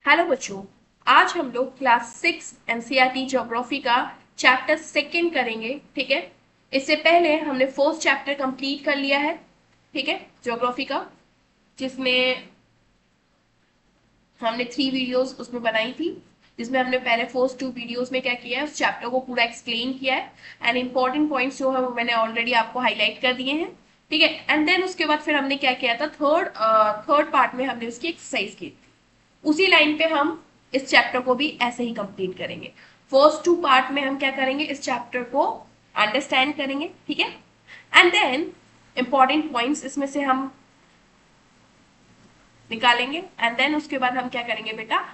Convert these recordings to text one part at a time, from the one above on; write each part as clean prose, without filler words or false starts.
Hello बच्चों, आज हम लोग क्लास 6 एनसीईआरटी ज्योग्राफी का चैप्टर सेकंड करेंगे। ठीक है, इससे पहले हमने फर्स्ट चैप्टर कंप्लीट कर लिया है। ठीक है, ज्योग्राफी का, जिसमें हमने 3 वीडियोस उसमें बनाई थी, जिसमें हमने पहले फर्स्ट 2 वीडियोस में क्या किया है, उस चैप्टर को पूरा एक्सप्लेन किया है एंड इंपॉर्टेंट पॉइंट्स जो है वो मैंने ऑलरेडी आपको हाईलाइट कर दिए हैं। ठीक है, एंड देन उसके बाद फिर हमने क्या किया था, थर्ड पार्ट में हमने उसकी एक्सरसाइज की। उसी लाइन पे हम इस चैप्टर को भी ऐसे ही कंप्लीट करेंगे। फर्स्ट 2 पार्ट में हम क्या करेंगे, इस चैप्टर को अंडरस्टैंड करेंगे। ठीक है, एंड देन इंपॉर्टेंट पॉइंट्स इसमें से हम निकालेंगे एंड देन उसके बाद हम क्या करेंगे बेटा,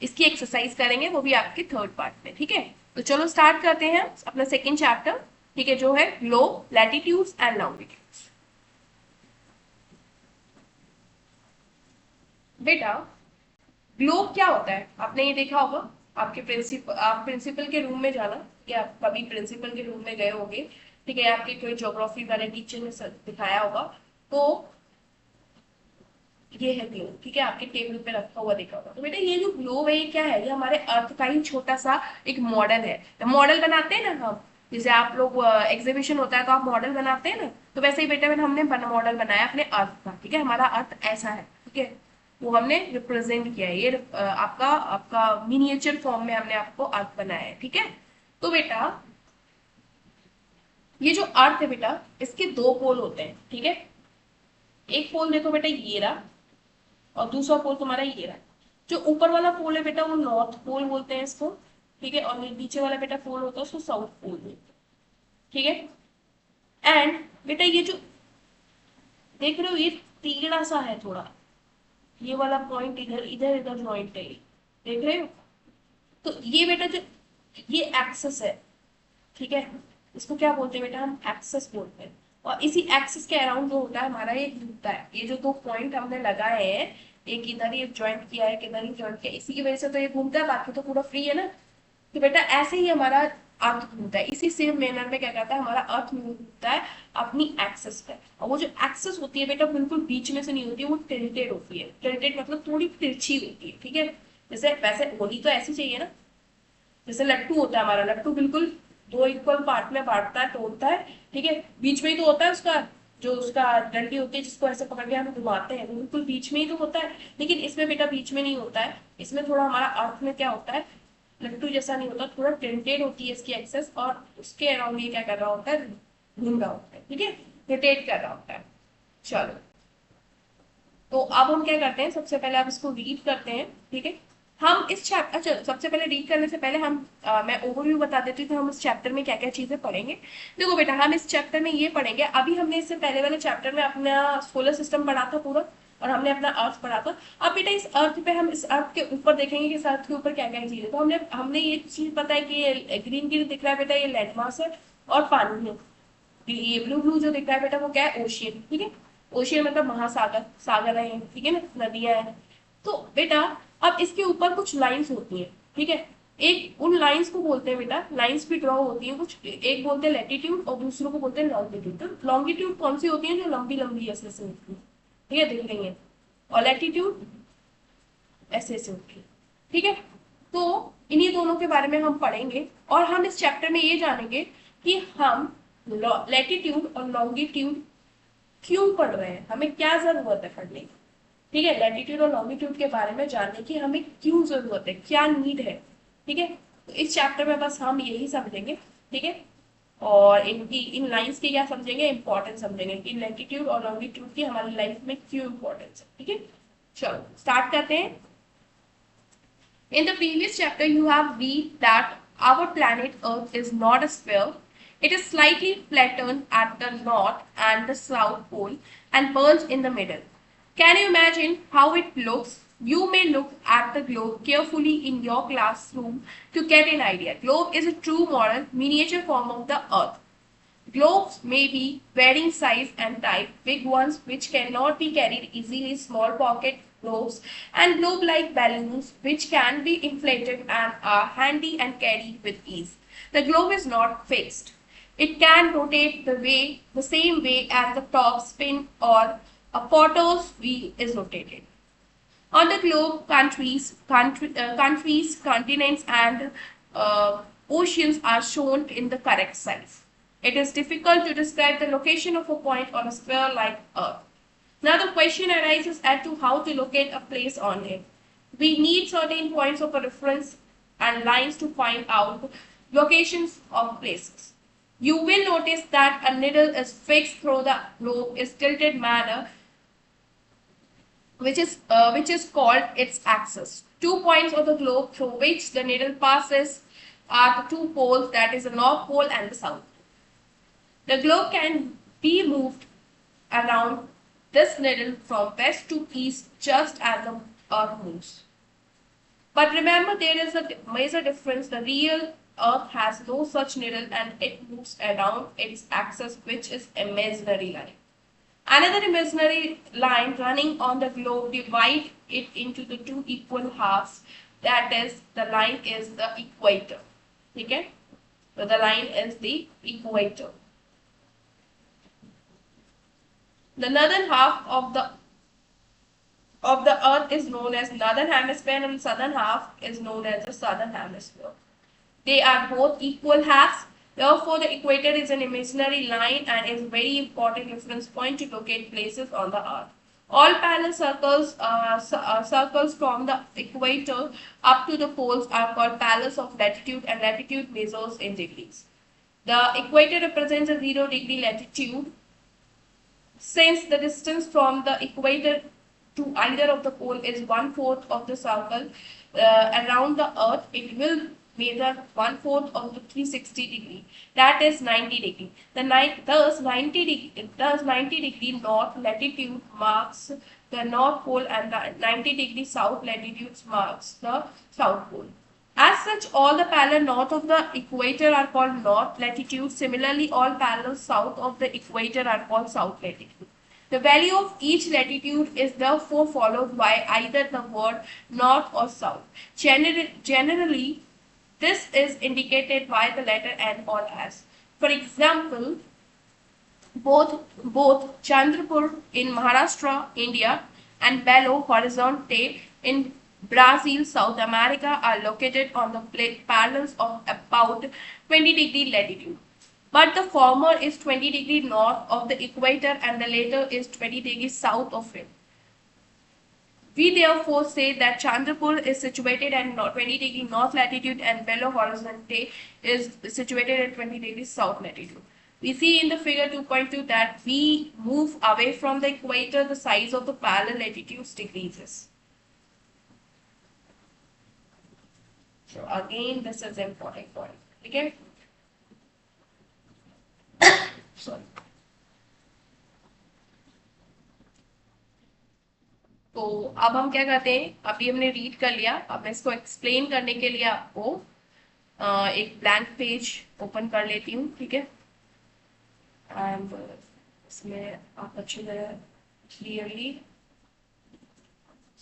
इसकी एक्सरसाइज करेंगे, वो भी आपके थर्ड पार्ट में। ठीक है, तो चलो स्टार्ट करते हैं अपना सेकेंड चैप्टर। ठीक है, जो है ग्लोब, लैटिट्यूड्स एंड लॉन्गिट्यूड्स। बेटा, ग्लोब क्या होता है आपने ये देखा होगा, आप प्रिंसिपल के रूम में जाना, या कभी प्रिंसिपल के रूम में गए होंगे। ठीक है, आपके कोई ज्योग्राफी वाले टीचर ने दिखाया होगा। तो ये है ग्लोब। ठीक है, आपके टेबल पे रखा हुआ देखा होगा। तो बेटा ये जो ग्लोब है ये क्या है, ये हमारे अर्थ का ही छोटा सा एक मॉडल है। तो मॉडल बनाते हैं ना हम, जैसे आप लोग एग्जीबिशन होता है तो आप मॉडल बनाते हैं ना, तो वैसे ही बेटा हमने मॉडल बनाया अपने अर्थ का। ठीक है, हमारा अर्थ ऐसा है। ठीक है, वो हमने रिप्रेजेंट किया है, ये आपका आपका मिनिएचर फॉर्म में हमने आपको अर्थ बनाया है। ठीक है, तो बेटा ये जो अर्थ है बेटा, इसके 2 पोल होते हैं। ठीक है, एक पोल देखो बेटा ये रहा, और दूसरा पोल तुम्हारा ये रहा। जो ऊपर वाला पोल है बेटा वो नॉर्थ पोल बोलते हैं इसको। ठीक है, और नीचे वाला बेटा पोल होता है उसको साउथ पोल बोलते हैं। ठीक है, एंड बेटा ये जो देख रहे हो ये टेढ़ा सा है थोड़ा, ये वाला पॉइंट इधर इधर इधर ज्वाइंट है, देख रहे हो। तो ये बेटा जो ये एक्सेस है, ठीक है, इसको क्या बोलते हैं बेटा, हम एक्सेस बोलते हैं। और इसी एक्सेस के अराउंड जो होता है हमारा ये घूमता है। ये जो 2 पॉइंट हमने लगाए हैं, एक इधर ये ज्वाइंट किया है, किधर ही ज्वाइंट किया है, इसी की वजह से तो ये घूमता है, बाकी तो पूरा फ्री है ना। तो बेटा ऐसे ही हमारा अर्थ घूमता है, इसी सेम मैनर में क्या करता है हमारा अर्थ घूमता है अपनी एक्सेस पे। और वो जो एक्सेस होती है बेटा बिल्कुल बीच में से नहीं होती है, वो टिल्टेड होती है। टिल्टेड मतलब थोड़ी तिरछी होती है। ठीक है, जैसे वैसे होनी तो ऐसी चाहिए ना, जैसे लट्टू होता है हमारा, लट्टू बिल्कुल 2 इक्वल पार्ट में बांटता है, तोड़ता है। ठीक है, बीच में ही तो होता है उसका, जो उसका डंडी होती है जिसको ऐसे पकड़ के हम घुमाते हैं, वो बिल्कुल बीच में ही तो होता है। लेकिन इसमें बेटा बीच में नहीं होता है, इसमें थोड़ा हमारा अर्थ में क्या होता है, लट्टू जैसा नहीं होता, थोड़ा टेंटेड होती है इसकी एक्सेस, और उसके अराउंड ये क्या कर रहा होता है, घूम रहा होता है। ठीक है, रोटेट कर रहा होता है। चलो, तो अब हम क्या करते हैं, सबसे पहले आप इसको रीड करते हैं। ठीक है, हम इस चैप्टर, अच्छा सबसे पहले रीड करने से पहले हम मैं ओवरव्यू बता देती हूँ कि हम इस चैप्टर में क्या क्या चीजें पढ़ेंगे। देखो बेटा, हम इस चैप्टर में ये पढ़ेंगे, अभी हमने इससे पहले वाले चैप्टर में अपना सोलर सिस्टम पढ़ा था पूरा, और हमने अपना अर्थ पढ़ा था। अब बेटा इस अर्थ पे हम इस अर्थ के ऊपर देखेंगे कि इस अर्थ के ऊपर क्या क्या चीज है। तो हमने हमने ये चीज पता है कि ये ग्रीन ग्रीन दिख रहा है बेटा, ये लैंड मास है और पानी है। ये ब्लू ब्लू जो दिख रहा है बेटा वो क्या है, ओशियन। ठीक है, ओशियन मतलब महासागर, सागर है। ठीक है ना, नदियां हैं। तो बेटा अब इसके ऊपर कुछ लाइंस होती हैं। ठीक है, एक उन लाइंस को बोलते हैं बेटा, लाइंस भी ड्रॉ होती हैं कुछ, एक बोलते हैं लैटिट्यूड और दूसरों को बोलते हैं लॉन्गिट्यूड। तो लॉन्गिट्यूड कौन सी होती है, जो लंबी लंबी ऐसे ऐसे होती है। ठीक है, दिख रही है, और लैटिट्यूड ऐसे ऐसे होती है। ठीक है, तो इन्हीं दोनों के बारे में हम पढ़ेंगे, और हम इस चैप्टर में ये जानेंगे कि हम लैटिट्यूड और लॉन्गिट्यूड क्यों पढ़ रहे हैं, हमें क्या जरूरत है पढ़ने की। ठीक है, लैटिट्यूड और लॉन्गिट्यूड के बारे में जानने की हमें क्यों जरूरत है, क्या नीड है। ठीक है, तो इस चैप्टर में बस हम यही समझेंगे। ठीक है, और इनकी इन लाइंस की क्या समझेंगे, इंपॉर्टेंस समझेंगे कि लैटिट्यूड और लॉन्गिट्यूड की हमारी लाइफ में क्यों इंपॉर्टेंस है। ठीक है, चलो स्टार्ट करते हैं। In the previous chapter, you have read that our planet Earth is not a sphere. It is slightly flattened at the north and the south pole and burns in the middle. Can you imagine how it looks? You may look at the globe carefully in your classroom to get an idea. Globe is a true model, miniature form of the Earth. Globes may be varying size and type, big ones which cannot be carried easily, small pocket globes, and globe-like balloons which can be inflated and are handy and carried with ease. The globe is not fixed. It can rotate the same way as the top spin or a potter's wheel is rotated. On the globe, countries, continents, and oceans are shown in the correct size. It is difficult to describe the location of a point on a sphere like Earth. Now the question arises as to how to locate a place on it. We need certain points of a reference and lines to find out locations of places. You will notice that a needle is fixed through the globe in tilted manner, which is called its axis. 2 points of the globe through which the needle passes are the 2 poles, that is the North Pole and the South. The globe can be moved around this needle from west to east just as the Earth moves. But remember, there is a major difference. The real Earth has no such needle and it moves around its axis, which is imaginary line. Another imaginary line running on the globe divides it into the 2 equal halves. That is, the line is the equator. Okay? So the line is the equator. The northern half of the earth is known as northern hemisphere and the southern half is known as the southern hemisphere. They are both equal halves. Therefore, the equator is an imaginary line and is a very important reference point to locate places on the earth. All parallel circles from the equator up to the poles are called parallels of latitude, and latitude measures in degrees. The equator represents a 0-degree latitude. Since the distance from the equator to either of the pole is 1/4 of the circle around the earth, it will measure 1/4 of the 360 degree, that is 90 degree. Thus 90 degree north latitude marks the North Pole and the 90 degree south latitude marks the South Pole. As such, all the parallel north of the equator are called north latitude. Similarly, all parallel south of the equator are called south latitude. The value of each latitude is therefore followed by either the word north or south. Generally, this is indicated by the letter N or S. For example, both Chandrapur in Maharashtra, India, and Belo Horizonte in Brazil, South America, are located on the parallels of about 20-degree latitude. But the former is 20 degree north of the equator and the latter is 20 degrees south of it. We therefore say that Chandrapur is situated at 20 degree north latitude and Belo Horizonte is situated at 20 degrees south latitude. We see in the figure 2.2 that we move away from the equator, the size of the parallel latitudes decreases. So again, this is important point. Okay? Sorry. तो अब हम क्या करते हैं, अभी हमने read कर लिया, अब मैं इसको एक्सप्लेन करने के लिए आपको एक ब्लैंक पेज ओपन कर लेती हूँ, ठीक है। एंड इसमें आप अच्छी तरह क्लियरली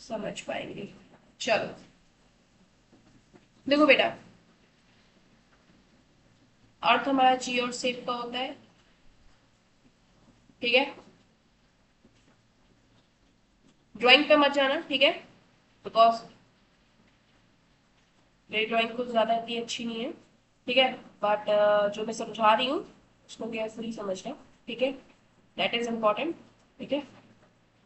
समझ पाएंगे। चलो देखो बेटा, अर्थ हमारा जी और शेप का होता है, ठीक है। ड्राइंग पे मत जाना, ठीक है, बिकॉज मेरी ड्राइंग कुछ ज्यादा इतनी अच्छी नहीं है, ठीक है। बट जो मैं समझा रही हूँ उसको केयरफुली समझना, ठीक है, दैट इज इम्पोर्टेंट, ठीक है।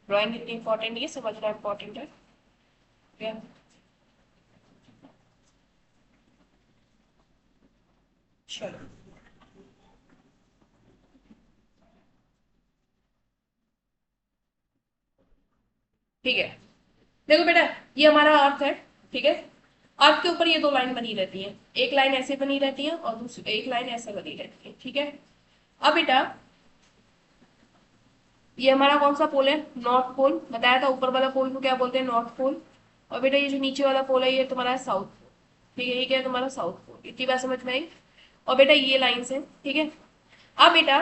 ड्राइंग इतनी इंपॉर्टेंट नहीं है, समझना इंपॉर्टेंट है, ठीक है। चलो ठीक है, देखो बेटा, ये हमारा अर्थ है, ठीक है। अर्थ के ऊपर ये दो लाइन बनी रहती है, एक लाइन ऐसे बनी रहती है और दूसरी एक लाइन ऐसे बनी रहती है, ठीक है। अब बेटा ये हमारा कौन सा पोल है, नॉर्थ पोल, बताया था ऊपर वाला पोल को क्या बोलते हैं, नॉर्थ पोल। और बेटा ये जो नीचे वाला पोल है ये तुम्हारा साउथ पोल, ठीक है, ये क्या है तुम्हारा साउथ पोल। इतनी बात समझ में आई। और बेटा ये लाइन है, ठीक है। अब बेटा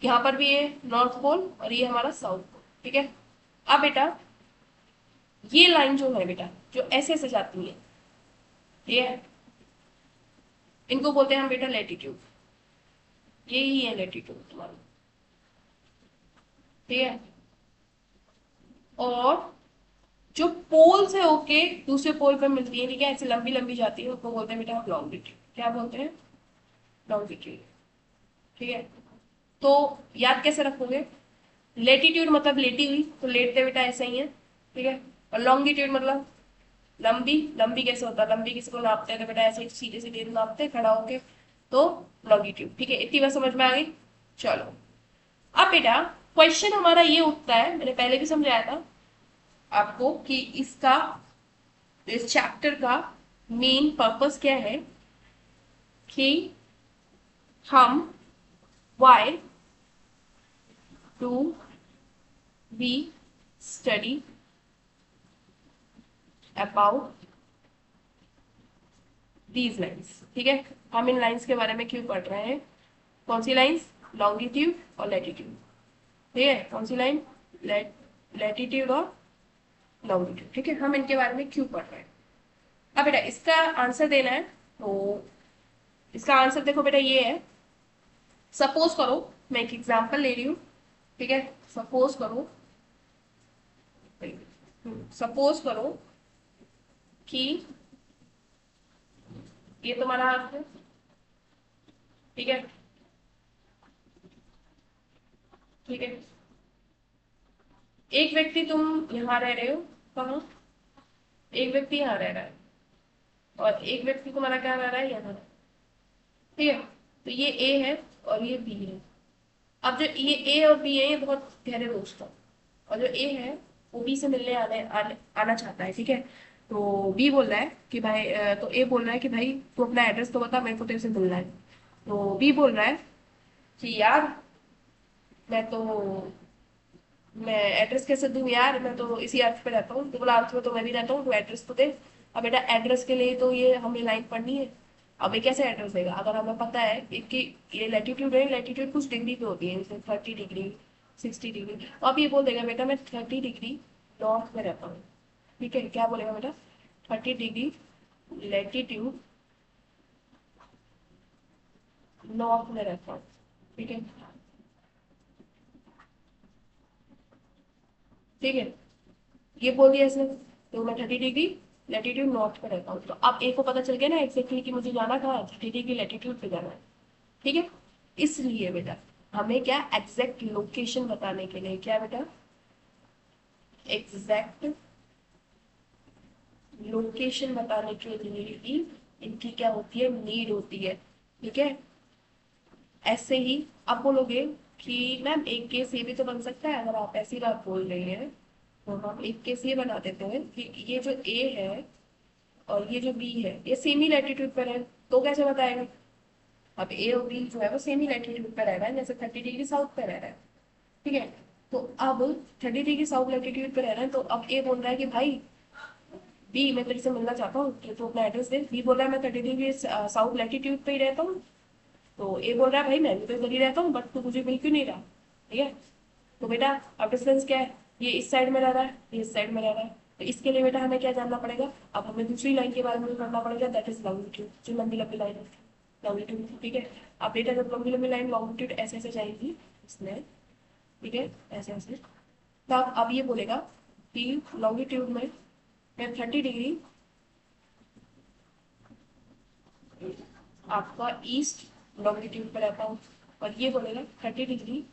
यहाँ पर भी ये नॉर्थ पोल और ये हमारा साउथ पोल, ठीक है। अब बेटा ये लाइन जो है बेटा, जो ऐसे ऐसे जाती है, ये है, इनको बोलते हैं हम बेटा लैटिट्यूड, ये ही है लैटिट्यूड तुम्हारा, ठीक है। और जो पोल से होके दूसरे पोल पे मिलती है, ठीक है, ऐसे लंबी लंबी जाती है, उसको बोलते हैं बेटा आप लॉन्गिट्यूड। क्या बोलते हैं? लॉन्गिट्यूड। ठीक है, तो याद कैसे रखोगे? लेटीट्यूड मतलब लेटी हुई, तो लेटते बेटा ऐसा ही है, ठीक है। और लॉन्गिट्यूड मतलब लंबी। लंबी कैसे होता है? लंबी किसी को नापते हैं तो बेटा ऐसे ही सीधे सीधे नापते हैं खड़ा होके, तो लॉन्गिट्यूड। ठीक है, इतनी बात समझ में आ गई? चलो, अब बेटा क्वेश्चन हमारा ये उठता है, मैंने पहले भी समझाया था आपको कि इसका, इस चैप्टर का मेन पर्पस क्या है कि हम why do we study about these lines। ठीक है, हम इन लाइंस के बारे में क्यों पढ़ रहे हैं? कौन सी लाइंस? लॉन्गिट्यूड और लैटिट्यूड। ठीक है, कौन सी लाइन? लैटिट्यूड और लॉन्गिट्यूड। ठीक है, हम इनके बारे में क्यों पढ़ रहे हैं? अब बेटा इसका आंसर देना है, तो इसका आंसर देखो बेटा ये है। सपोज करो, मैं एक एग्जांपल ले रही हूँ, ठीक है। सपोज करो, सपोज करो कि ये तुम्हारा हाथ है, ठीक है, ठीक है। एक व्यक्ति तुम यहाँ रह रहे हो, कहाँ? एक व्यक्ति यहाँ रह रहा है और एक व्यक्ति तुम्हारा क्या रह रहा है? यहाँ। ठीक है, तो ये ए है और ये बी है। अब जो ये ए और बी है ये बहुत गहरे दोस्त हैं, और जो ए है वो बी से मिलने आना चाहता है, ठीक है। तो बी बोल रहा है कि भाई तो ए बोल रहा है कि भाई तू अपना एड्रेस तो बता, मेरे को तेरे से मिलना है। तो बी बोल रहा है कि यार मैं तो, मैं एड्रेस कैसे दूं यार, मैं तो इसी अर्थ पे रहता हूँ, दुबला अर्थ में तो मैं भी रहता हूँ, तो एड्रेस तो दे। अब बेटा एड्रेस के लिए तो ये हमें लाइन पढ़नी है। अब ये कैसे एड्रेस देगा अगर हमें पता है कि ये लैटिट्यूड है, लैटिट्यूड कुछ डिग्री पे होती है, जैसे 30 डिग्री, 60 डिग्री। तो अब ये बोल देगा बेटा मैं 30 डिग्री नॉर्थ में रहता हूँ। ठीक है, क्या बोलेगा बेटा? 30 डिग्री लैटिट्यूड नॉर्थ में रहता हूँ। ठीक है, ठीक है, ये बोल दिया इसने। तो मैं 30 डिग्री लैटिट्यूड नॉर्थ पे रहता हूँ, तो अब ए को पता चल गया ना एक्जेक्टली कि मुझे जाना कहाँ है, 30 डिग्री लैटिट्यूड पे जाना है। ठीक है, इसलिए बेटा हमें क्या, एग्जैक्ट लोकेशन बताने के लिए क्या बेटा, एग्जैक्ट लोकेशन बताने के लिए ही इनकी क्या होती है, नीड होती है। ठीक है, ऐसे ही आप बोलोगे कि मैम एक केस ये भी तो बन सकता है, अगर आप ऐसी बात बोल रही हैं तो हम एक केस ये बना देते हैं कि ये जो ए है और ये जो बी है ये सेमी लैटिट्यूड पर है, तो कैसे बताएगा? अब ए और बी जो है वो सेमी लैटिट्यूड पर रह रहा है, जैसे 30 डिग्री साउथ पे रह रहा है। ठीक है, तो अब 30 डिग्री साउथ लैटिट्यूड पे रह रहा है, तो अब ए बोल रहा है कि भाई बी मैं तेरे से मिलना चाहता हूँ, कि तू अपना एड्रेस दे। बी बोल रहा है मैं 30 डिग्री साउथ लैटिट्यूड पे ही रहता हूँ। तो ए बोल रहा है भाई मैं भी तो इधर ही रहता हूँ, बट तू मुझे मिल क्यों नहीं रहा? ठीक है, तो बेटा अब डिस्टेंस क्या है, ये इस साइड में रह रहा है, ये इस साइड में रह रहा है, तो इसके लिए बेटा हमें क्या जानना पड़ेगा? अब हमें दूसरी लाइन के बारे में पढ़ना पड़ेगा, दैट इज लॉन्गिट्यूड, जो लंबी लंबी लाइन है, लॉन्गिट्यूड। ठीक है, अब बेटा जब लंबी लंबी लाइन लॉन्गिट्यूड ऐसे ऐसे जाएगी इसमें, ठीक है, ऐसे ऐसे, तब अब ये बोलेगा कि लॉन्गिट्यूड में मैं 30 डिग्री आपका ईस्ट लॉन्गिट्यूड पर रहता हूँ, और ये बोलेगा 30 डिग्री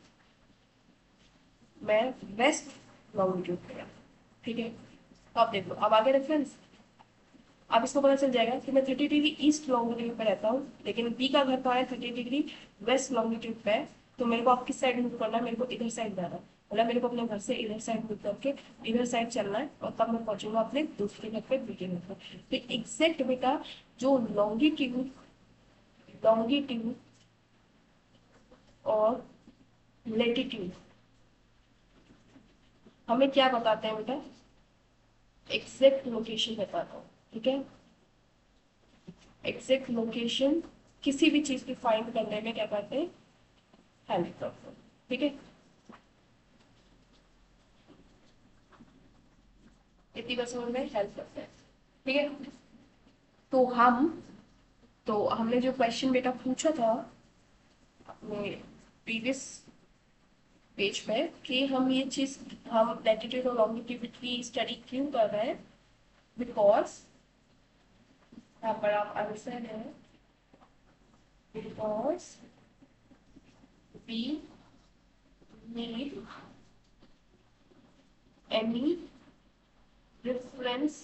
मैं वेस्ट लॉन्गिट्यूड पे रहता हूँ। ठीक है, तो आप देख लो, अब आगे रेफरेंस, अब इसको पता चल जाएगा कि मैं 30 डिग्री ईस्ट लॉन्गिट्यूड पे रहता हूँ, लेकिन बी का घर कहाँ है? 30 डिग्री वेस्ट लॉन्गिट्यूड पे है। तो मेरे को आप किस साइड मूव करना है? मेरे को इधर साइड जाना है, मतलब मेरे को अपने घर से इधर साइड मूव करके इधर साइड चलना है, और तब मैं पहुंचूंगा अपने दूसरे घर पे, बी के घर पर। तो एग्जैक्ट बेटा जो लॉन्गिट्यूड, लॉन्गिट्यूड और लेटीट्यूड हमें क्या बताते हैं बेटा? एग्जैक्ट लोकेशन बताता हूँ। ठीक है, एग्जैक्ट लोकेशन किसी भी चीज की फाइंड करने में क्या करते हैं? हेल्प करते हैं। ठीक है, इतनी बार समझ में हेल्प करते हैं। ठीक है, तो हमने जो क्वेश्चन बेटा पूछा था अपने प्रीवियस पेज पे कि हम ये चीज हम लैटिट्यूड और लॉन्गिट्यूड की स्टडी क्यों कर रहे हैं, बिकॉज यहाँ पर आप आंसर है because we need any reference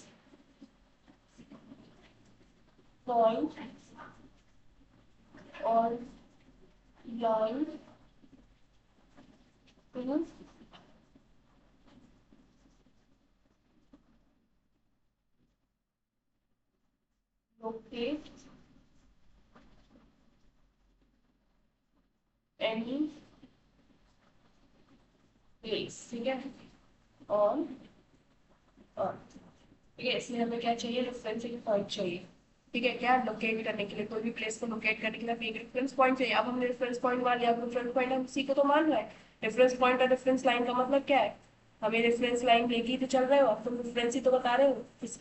point or line to locate any place, ठीक है, on earth। ठीक है, इसलिए हमें क्या चाहिए, रेफरेंस पॉइंट चाहिए। ठीक है, क्या लोकेट करने के लिए, कोई भी प्लेस को लोकेट करने के लिए हमें एक रेफरेंस पॉइंट चाहिए। अब हमने रेफरेंस पॉइंट मान लिया, अब रेफरेंस पॉइंट हम उसी को तो मान रहे हैं। रेफरेंस पॉइंट और रेफरेंस लाइन का मतलब क्या है, हमें रेफरेंस लाइन लेके ही तो चल रहे हो, अब तुम रेफरेंस ही तो बता रहे हो।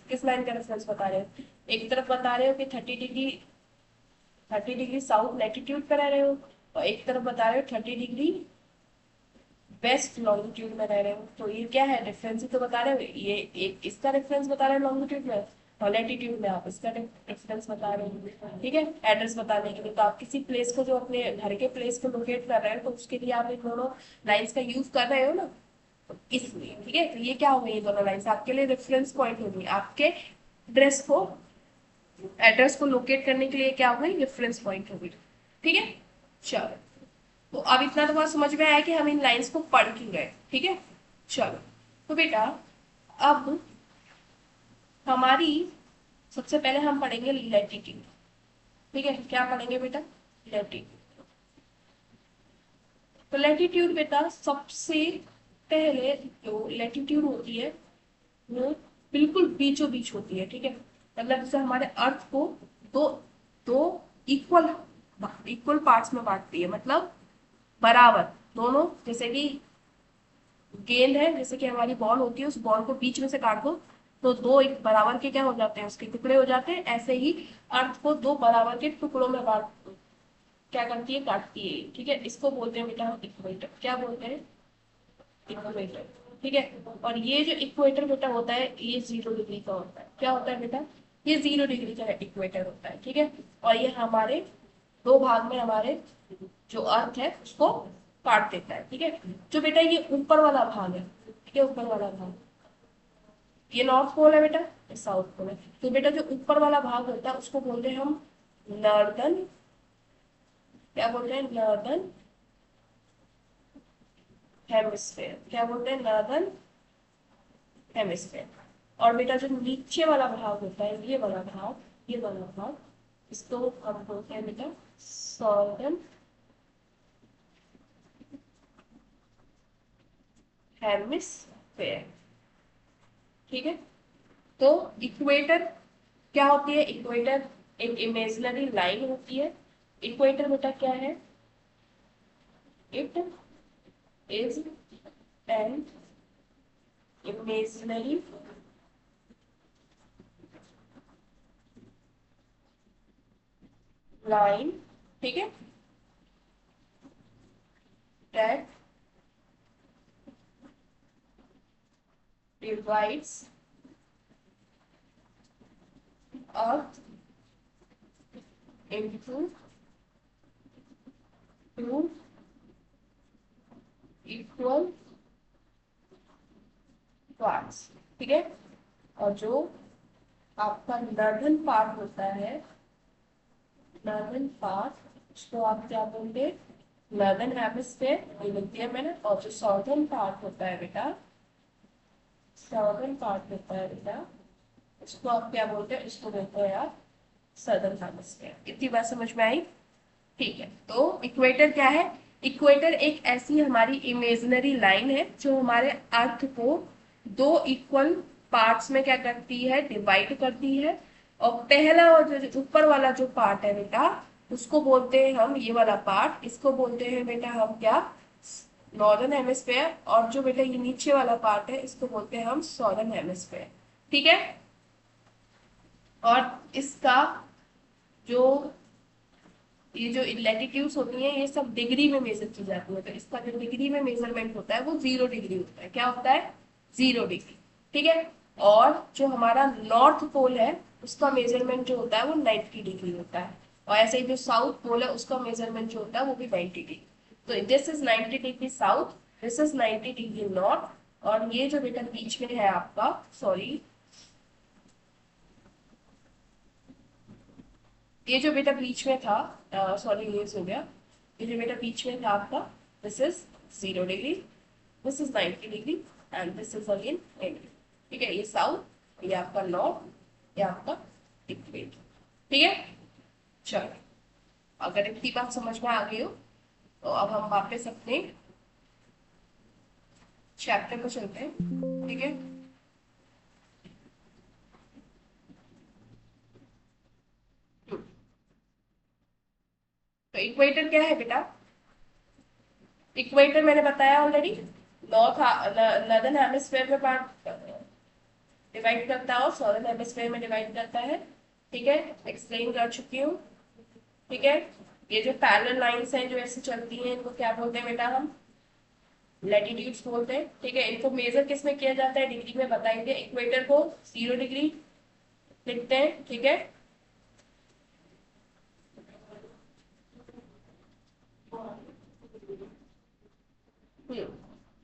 किस लाइन का रेफरेंस बता रहे हो, एक तरफ बता रहे हो कि 30 डिग्री साउथ लैटिट्यूड पर रह रहे हो, और एक तरफ बता रहे हो 30 डिग्री वेस्ट लॉन्गिट्यूड में रह रहे हो। तो ये क्या है, रेफरेंस ही तो बता रहे हो। ये एक इसका रेफरेंस बता रहे हो लॉन्गिट्यूड में, और लैटिट्यूड में आप इसका रेफरेंस बता रहे हो। ठीक है, एड्रेस बताने के लिए तो आप किसी प्लेस को, जो अपने घर के प्लेस को लोकेट कर रहे हो, तो उसके लिए आप इन दोनों लाइंस का यूज कर रहे हो ना, तो इसलिए। ठीक है, तो ये क्या हो गई, ये दोनों लाइंस आपके लिए रेफरेंस पॉइंट होगी, आपके एड्रेस को लोकेट करने के लिए क्या हो गई, रेफरेंस पॉइंट होगी। ठीक है, चलो, तो अब इतना तो बात समझ में आया कि हम इन लाइंस को पढ़ क्यों रहे। ठीक है, चलो, तो बेटा अब हमारी सबसे पहले हम पढ़ेंगे लैटिट्यूड। ठीक है, क्या पढ़ेंगे बेटा, लैटिट्यूड। तो लैटिट्यूड बेटा सबसे पहले जो लैटिट्यूड होती है वो बिल्कुल बीचों बीच होती है। ठीक है, मतलब जैसे हमारे अर्थ को दो दो इक्वल इक्वल पार्ट्स में बांटती है, मतलब बराबर दोनों। जैसे कि गेंद है, जैसे कि हमारी बॉल होती है, उस बॉल को बीच में से काट दो तो दो एक बराबर के क्या हो जाते हैं, उसके टुकड़े हो जाते हैं। ऐसे ही अर्थ को दो बराबर के टुकड़ों में बांट क्या करती है, काटती है। ठीक है, इसको बोलते हैं बेटा इक्वेटर। क्या बोलते हैं, इक्वेटर। ठीक है, और ये जो इक्वेटर बेटा होता है, ये 0 डिग्री का होता है। क्या होता है बेटा, ये 0 डिग्री का इक्वेटर होता है। ठीक है, और ये हमारे दो भाग में हमारे जो अर्थ है उसको काट देता है। ठीक है, जो बेटा ये ऊपर वाला भाग है, ठीक है, ऊपर वाला भाग, ये नॉर्थ पोल है बेटा, ये साउथ पोल है। तो बेटा जो ऊपर वाला भाग होता है उसको बोलते हैं हम नॉर्दर्न, क्या बोलते हैं, नॉर्दर्न हेमिस्फेयर। क्या बोलते हैं, नॉर्दर्न हेमिस्फेयर। और बेटा जो नीचे वाला भाग होता है, ये वाला भाग, इसको हम बोलते हैं बेटा सॉर्दर्न हेमिस्फेयर। ठीक है, तो इक्वेटर क्या होती है, इक्वेटर एक इमेजिनरी लाइन होती है। इक्वेटर बेटा क्या है, it is an imaginary line, ठीक है, that divides earth into two equal parts। ठीक है, और जो आपका नॉर्दर्न पार्ट होता है, नॉर्दर्न पार्ट उसको आप क्या बोलते हैं, नॉर्दर्न हेमिस्फीयर ये लिख दिया मैंने। और जो साउदर्न पार्ट होता है बेटा, साउदर्न पार्ट होता है बेटा, उसको आप क्या बोलते हैं, इसको बोलते हैं आप सदर्न हेमिस्फीयर। इतनी बात समझ में आई। ठीक है, तो इक्वेटर क्या है, इक्वेटर एक ऐसी हमारी इमेजिनरी लाइन है जो हमारे अर्थ को दो इक्वल पार्ट्स में क्या करती है, डिवाइड करती है। और पहला और जो ऊपर वाला जो पार्ट है बेटा, उसको बोलते हैं हम, ये वाला पार्ट, इसको बोलते हैं बेटा हम क्या, नॉर्दर्न हेमिस्फेयर। और जो बेटा ये नीचे वाला पार्ट है, इसको बोलते हैं हम सॉदर्न हेमिस्फेयर। ठीक है, और इसका जो ये जो लैटिट्यूड्स होती हैं ये सब डिग्री में मेजर की जाती है, तो इसका जो डिग्री में मेजरमेंट होता है वो 0 डिग्री होता है। क्या होता है? 0 डिग्री। ठीक है। और जो हमारा नॉर्थ पोल है उसका मेजरमेंट जो होता है वो 90 डिग्री होता है, और ऐसे ही जो साउथ पोल है उसका मेजरमेंट जो होता है वो भी 90 डिग्री। तो this is 90 degree south, this is 90 degree north, और ये जो बेटा बीच में है आपका, सॉरी, ये जो बेटा बीच में था, सॉरी ये हो गया, ये जो बेटा बीच में था आपका, this is 0 degree, this is 90 degree, and this is again 90। ठीक है, ये साउथ, ये आपका नॉर्थ, ये आपका इक्वेटर। ठीक है, चलो, अगर इतनी बात समझ में आ गई हो तो अब हम वापस अपने चैप्टर पर चलते हैं। ठीक है, तो इक्वेटर क्या है बेटा? इक्वेटर मैंने बताया ऑलरेडी, नॉर्थ नॉर्दर्न हेमिस्फीयर में पार्ट डिवाइड करता है और सदर्न हेमिस्फीयर में डिवाइड करता है। ठीक है, एक्सप्लेन कर चुकी हूँ। ठीक है, ये जो पैरेलल लाइंस हैं जो ऐसे चलती हैं इनको क्या बोलते हैं बेटा? हम लैटिट्यूड्स बोलते हैं। ठीक है, इनको मेजर किस में किया जाता है? डिग्री में बताएंगे। इक्वेटर को 0 डिग्री लिखते हैं। ठीक है,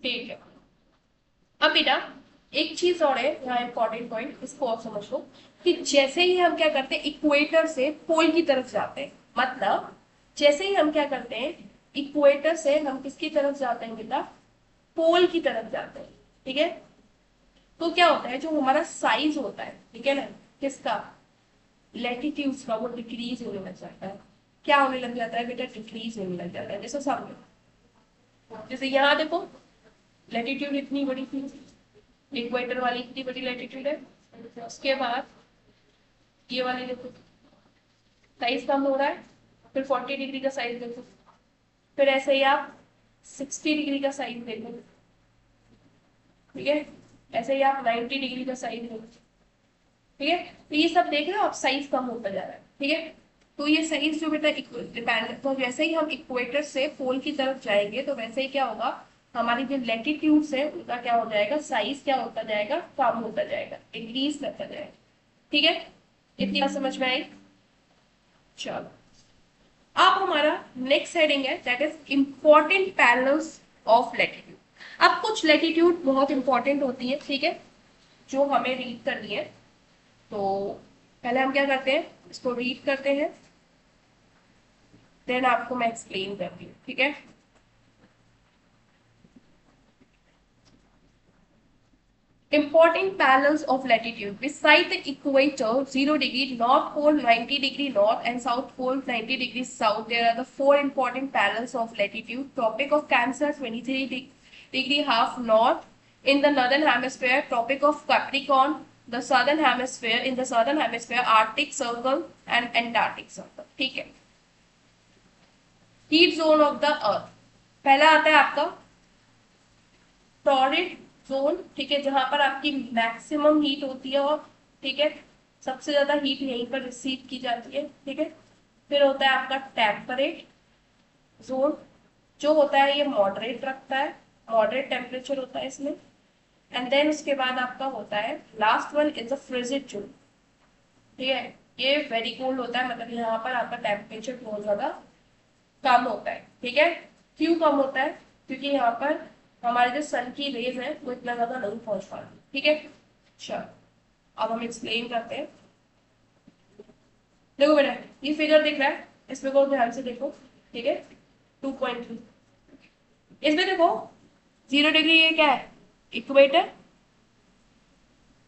ठीक है। अब बेटा एक चीज और है यहाँ इंपॉर्टेंट पॉइंट, इसको और समझ लो कि जैसे ही हम क्या करते हैं इक्वेटर से पोल की तरफ जाते हैं, मतलब जैसे ही हम क्या करते हैं इक्वेटर से हम किसकी तरफ जाते हैं बेटा? पोल की तरफ जाते हैं। ठीक है, तो क्या होता है जो हमारा साइज होता है, ठीक है ना, किसका? लैटिट्यूड्स का, वो डिक्रीज होने लग जाता है। क्या होने लग जाता है बेटा? डिक्रीज होने लग जाता है। जैसे सामने, जैसे यहाँ देखो, लैटिट्यूड इतनी बड़ी थी, इक्वेटर वाली इतनी बड़ी लैटिट्यूड है, उसके बाद ये वाली देखो साइज कम हो रहा है, फिर 40 डिग्री का साइज देखो, फिर ऐसे ही आप 60 डिग्री का साइज देखो। ठीक है, ऐसे ही आप 90 डिग्री का साइज देखो। ठीक है, तो ये सब देख रहे हो आप, साइज कम होता जा रहा है। ठीक है, तो ये साइज जो बेटा डिपेंड, तो जैसे ही हम इक्वेटर से पोल की तरफ जाएंगे तो वैसे ही क्या होगा, हमारी जो लैटिट्यूड्स है उनका क्या हो जाएगा? साइज क्या होता जाएगा? कम होता जाएगा, इंक्रीज करता जाएगा। ठीक है, इतनी बात समझ में आई? चलो, अब हमारा नेक्स्ट हेडिंग है that is important parallels of latitude. अब कुछ लैटिट्यूड बहुत इंपॉर्टेंट होती है, ठीक है, जो हमें रीड करनी है। तो पहले हम क्या करते हैं, इसको रीड करते हैं, देन आपको मैं एक्सप्लेन करती हूँ। ठीक है, important parallels of latitude beside the equator 0 degree, north pole 90 degree north and south pole 90 degrees south, there are the four important parallels of latitude. Tropic of Cancer 23 degree half north in the northern hemisphere, Tropic of Capricorn the southern hemisphere, in the southern hemisphere Arctic circle and Antarctic circle. ठीक है, heat zone of the earth, पहला आता है आपका torrid zone. ठीक है, जहां पर आपकी मैक्सिमम हीट होती है, और ठीक है सबसे ज्यादा हीट यहीं पर रिसीव की जाती है। ठीक है, फिर होता है आपका टेम्परेट जोन, जो होता है ये मॉडरेट रखता है, मॉडरेट टेम्परेचर होता है इसमें। एंड देन उसके बाद आपका होता है last one is the frigid zone. ठीक है, ये वेरी कोल्ड होता है, मतलब यहाँ पर आपका टेम्परेचर बहुत ज्यादा कम होता है। ठीक है, क्यों कम होता है? क्योंकि यहाँ पर हमारे जो सन की रेज है वो इतना ज्यादा नहीं पहुंच पाती। ठीक है, चलो अब हम एक्सप्लेन करते हैं। देखो बेटा, ये फिगर दिख रहा है, इस फिगर को ध्यान से देखो। ठीक है, 2.3, इसमें देखो 0 डिग्री, ये क्या है? इक्वेटर।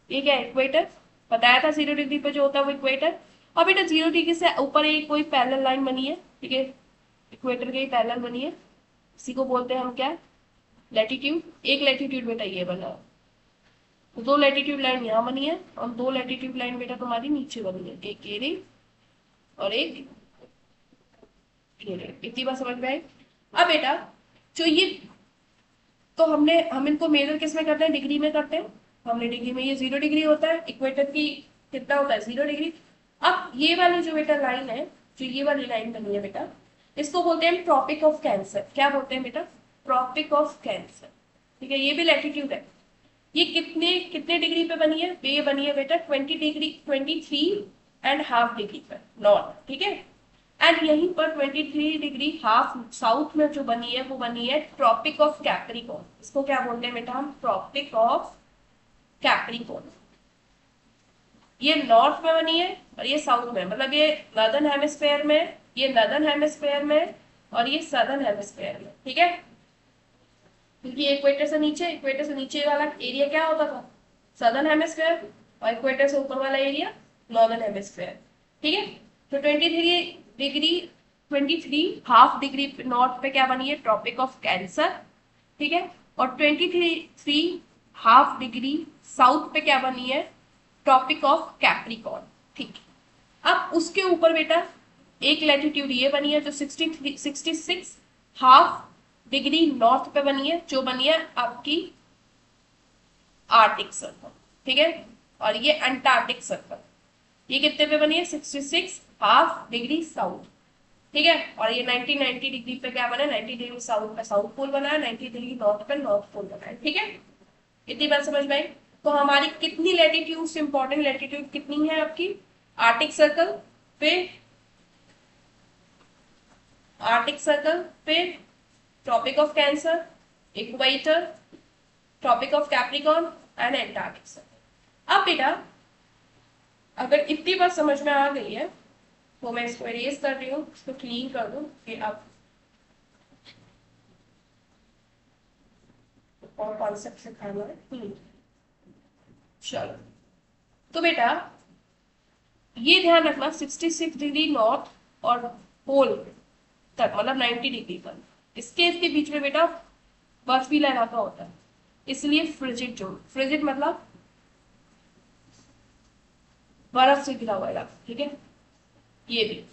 ये क्या है? इक्वेटर। बताया था 0 डिग्री पे जो होता है वो इक्वेटर। और बेटा 0 डिग्री से ऊपर एक कोई पैरेलल लाइन बनी है, ठीक है, इक्वेटर के ही पैरेलल बनी है, इसी को बोलते हैं हम क्या? लैटिट्यूड। एक लैटिट्यूड बेटा ये बना, तो दो लैटिट्यूड लाइन यहाँ बनी है और दो लैटिट्यूड लाइन बेटा तुम्हारी नीचे बनी है, एक ये रही और एक ये रही। इतनी बात समझ में आई? अब बेटा जो ये, तो हम इनको मेजर किस में करते हैं? डिग्री में करते हैं। हमने डिग्री में, ये 0 डिग्री होता है, इक्वेटर की कितना होता है? 0 डिग्री। अब ये वाली जो बेटा लाइन है जो ये वाली लाइन बनी है बेटा, इसको बोलते हैं ट्रॉपिक ऑफ कैंसर। क्या बोलते हैं बेटा? Tropic of Cancer. ठीक है, ये भी लैटिट्यूड है। ये कितने कितने डिग्री पे बनी है? ये बनी है बेटा 20 डिग्री, 23.5 डिग्री पर नॉर्थ। ठीक है, एंड यहीं पर 23.5 डिग्री साउथ में जो बनी है वो बनी है ट्रॉपिक ऑफ कैप्रिकॉर्न। इसको क्या बोलते हैं बेटा हम? Tropic of Capricorn. ये नॉर्थ में बनी है और ये साउथ में, मतलब ये नॉर्दर्न हेमिस्फेयर में, ये नॉर्दर्न हेमिस्फेयर में और ये सदर्न हेमिस्फेयर में। ठीक है, क्योंकि इक्वेटर से नीचे वाला एरिया क्या होता था? सदर्न हेमिस्फेयर, और इक्वेटर से ऊपर वाला एरिया नॉर्दर्न हेमिस्फेयर। ठीक है, तो 23 डिग्री, 23.5 डिग्री नॉर्थ पे क्या बनी है? Tropic of Cancer. ठीक है, और 23.5 डिग्री साउथ पे क्या बनी है? Tropic of Capricorn. ठीक है, अब उसके ऊपर बेटा एक लैटिट्यूड ये बनी है जो 66.5 डिग्री नॉर्थ पे बनी है, जो बनी है आपकी आर्टिक सर्कल। ठीक है, और ये अंटार्कटिक सर्कल। ये कितने पे बनी है? 66.5 डिग्री साउथ। ठीक है, और ये 90 डिग्री पे क्या बना है? 90 डिग्री साउथ पे साउथ पोल बना है, 90 डिग्री नॉर्थ पे नॉर्थ पोल बना है। ठीक है, इतनी बात समझ में आई? तो हमारी कितनी लैटिट्यूड, इंपॉर्टेंट लैटिट्यूड कितनी है आपकी? आर्टिक सर्कल पे, आर्टिक सर्कल पे Tropic of Cancer, equator, Tropic of Capricorn and Antarctic Circle. अब बेटा अगर इतनी बात समझ में आ गई है तो मैं इसको इरेज कर रही हूँ, इसको क्लीन कर दूं कि आप और कॉन्सेप्ट सिखाना है। चलो, तो बेटा ये ध्यान रखना 66 डिग्री नॉर्थ और पोल तक, मतलब 90 डिग्री पर, इसके बीच में बेटा बर्फीला इलाका होता है, इसलिए फ्रिजिड जोन। फ्रिजिड मतलब बर्फ से घिरा हुआ इलाका। ठीक है, ये भी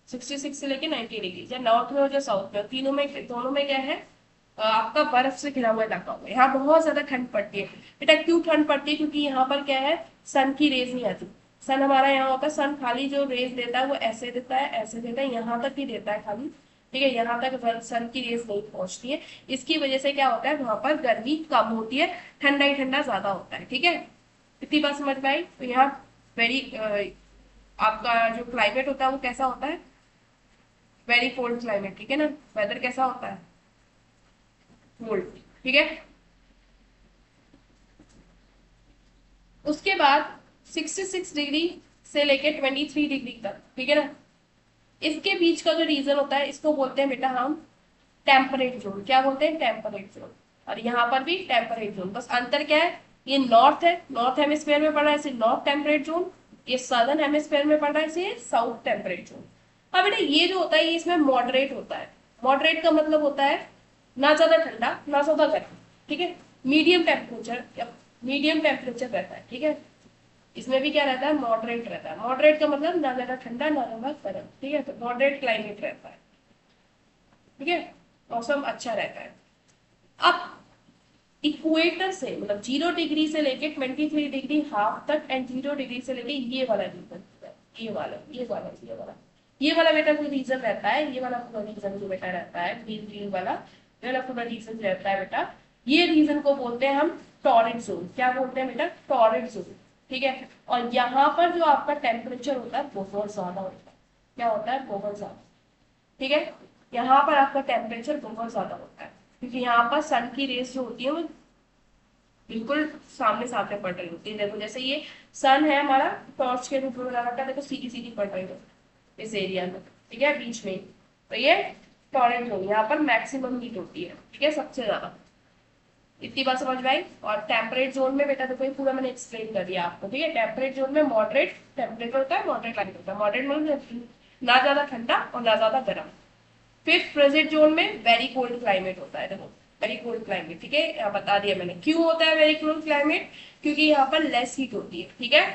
66 से लेके 90 डिग्री, या नॉर्थ में हो या साउथ में, तीनों में, दोनों में क्या है? आपका बर्फ से घिरा हुआ इलाका होगा। यहाँ बहुत ज्यादा ठंड पड़ती है बेटा। क्यों ठंड पड़ती है? क्योंकि यहाँ पर क्या है? सन की रेज नहीं आती। सन हमारा यहाँ होता है, सन खाली जो रेज देता है वो ऐसे देता है, ऐसे देता है, यहाँ तक ही देता है खाली। ठीक है, यहाँ तक सन की रेज नहीं पहुंचती है। इसकी वजह से क्या होता है? वहां पर गर्मी कम होती है, ठंडा ही ठंडा ज्यादा होता है। ठीक है, इतनी बात समझ में आई? तो यहाँ वेरी आपका जो क्लाइमेट होता है वो कैसा होता है? Very cold climate. ठीक है ना, वेदर कैसा होता है? कोल्ड। ठीक है, उसके बाद 66 डिग्री से लेके 23 डिग्री तक, ठीक है ना, इसके बीच का जो रीजन होता है इसको बोलते हैं बेटा हम टेम्परेट जोन। क्या बोलते हैं? Temperate zone. और यहाँ पर भी टेम्परेट जोन, बस अंतर क्या है? ये नॉर्थ है, नॉर्थ हेमिस्फेयर में पड़ रहा है इसे नॉर्थ टेम्परेट जोन, ये सदर्न हेमिस्फेयर में पड़ रहा है इसे साउथ टेम्परेट जोन। अब बेटा ये जो होता है ये इसमें मॉडरेट होता है। मॉडरेट का मतलब होता है ना ज्यादा ठंडा ना ज्यादा गर्म। ठीक है, मीडियम टेम्परेचर, मीडियम टेम्परेचर रहता है। ठीक है, इसमें भी क्या रहता है? मॉडरेट रहता है। मॉडरेट का मतलब ना ज्यादा ठंडा ना ज्यादा गर्म। ठीक है, तो मॉडरेट क्लाइमेट रहता है। ठीक है, मौसम अच्छा रहता है। अब इक्वेटर से, मतलब 0 डिग्री से लेके 23.5 तक एंड 0 डिग्री से लेके ये वाला रीजन, ये वाला बेटा जो रीजन रहता है, ये वाला पूरा रीजन जो बेटा रहता है, ग्रीन ग्रीन वाला ये वाला पूरा रीजन रहता है बेटा, ये रीजन को बोलते हैं हम टॉरिड जोन। क्या बोलते हैं बेटा? Torrid zone. ठीक है, और यहाँ पर जो आपका टेम्परेचर होता है बहुत ज्यादा होता है। क्या होता है? बहुत ज्यादा। ठीक है, यहाँ पर आपका टेम्परेचर बहुत ज्यादा होता है क्योंकि यहाँ पर सन की रेस जो होती है वो बिल्कुल सामने सामने पड़ रही होती है। देखो जैसे ये सन है हमारा, टॉर्च के रूप में बना रखा है, देखो सीधी सीधी पड़ रही है इस एरिया में। ठीक है, बीच में, तो ये टॉरेंट जोन, यहाँ पर मैक्सिमम हीट होती है। ठीक है, सबसे ज्यादा। इतनी बात समझ में आई? और टेम्परेट जोन में बेटा देखो ये पूरा मैंने एक्सप्लेन कर दिया आपको। ठीक है, टेम्परेट जोन में मॉडरेट टेम्परेचर होता है, मॉडरेट क्लाइमेट होता है। मॉडरेट मतलब ना ज्यादा ठंडा और ना ज्यादा गर्म। फिर फ्रिजिड जोन में वेरी कोल्ड क्लाइमेट होता है। देखो वेरी कोल्ड क्लाइमेट। ठीक है, यहाँ बता दिया मैंने क्यों होता है वेरी कोल्ड क्लाइमेट, क्योंकि यहाँ पर लेस हीट होती है। ठीक है,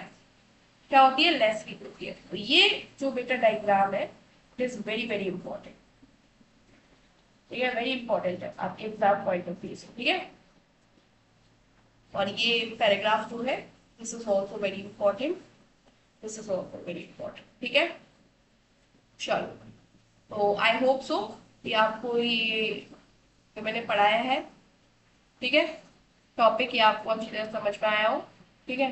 क्या होती है? लेस हीट होती है। तो ये जो बेटा डायग्राम है it is very very important. ठीक है, वेरी इंपॉर्टेंट है आपके एग्जाम पॉइंट ऑफ व्यू से। ठीक है, और ये पैराग्राफ जो है this is also very important, this is also very important. ठीक है, चलो, तो आई होप सो कि आपको ये जो मैंने पढ़ाया है, ठीक है, टॉपिक ये आपको अच्छी तरह समझ में आया हो, ठीक है।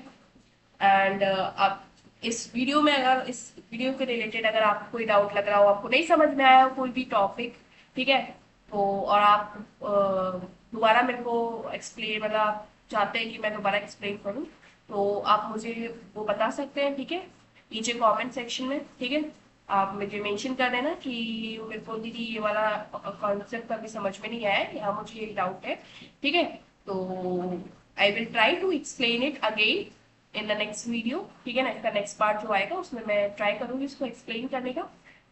एंड आप इस वीडियो में, अगर इस वीडियो के रिलेटेड अगर आपको कोई डाउट लग रहा हो, आपको नहीं समझ में आया हो कोई भी टॉपिक, ठीक है, तो और आप दोबारा मेरे को एक्सप्लेन, मतलब आप चाहते हैं कि मैं दोबारा एक्सप्लेन करूं, तो आप मुझे वो बता सकते हैं, ठीक है, नीचे कमेंट सेक्शन में, ठीक है। आप मुझे मेंशन कर देना कि मेरे को दीदी ये वाला कॉन्सेप्ट अभी समझ में नहीं आया है, या मुझे ये डाउट है, ठीक है। तो I will try to explain it again in the next video, ठीक है ना। इसका नेक्स्ट पार्ट जो आएगा उसमें मैं ट्राई करूंगी इसको एक्सप्लेन करने का,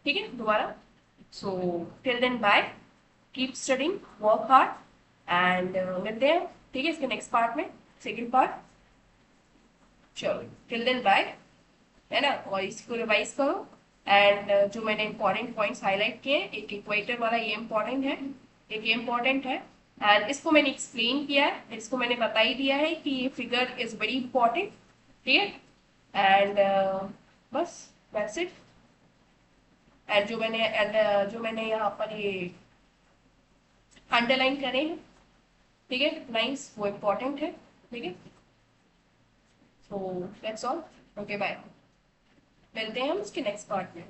ठीक है, दोबारा। So till then bye, keep studying, work hard, and मिलते हैं, ठीक है, इसके नेक्स्ट पार्ट में, सेकेंड पार्ट। चलो, टिल देन बाय, है ना। और इसको रिवाइज करो, एंड जो मैंने इंपॉर्टेंट पॉइंट्स हाईलाइट किए, एक इक्वेटर वाला ये इंपॉर्टेंट है, एक ये इंपॉर्टेंट है, एंड इसको मैंने एक्सप्लेन किया है, इसको मैंने बता ही दिया है कि ये फिगर इज वेरी इंपॉर्टेंट, ठीक है। एंड बस दैट्स इट। एंड जो मैंने यहाँ पर ये अंडरलाइन करे हैं, ठीक है, लाइन्स, वो इम्पोर्टेंट है, ठीक है। So that's all, okay bye, मिलते हैं हम इसके नेक्स्ट पार्ट में।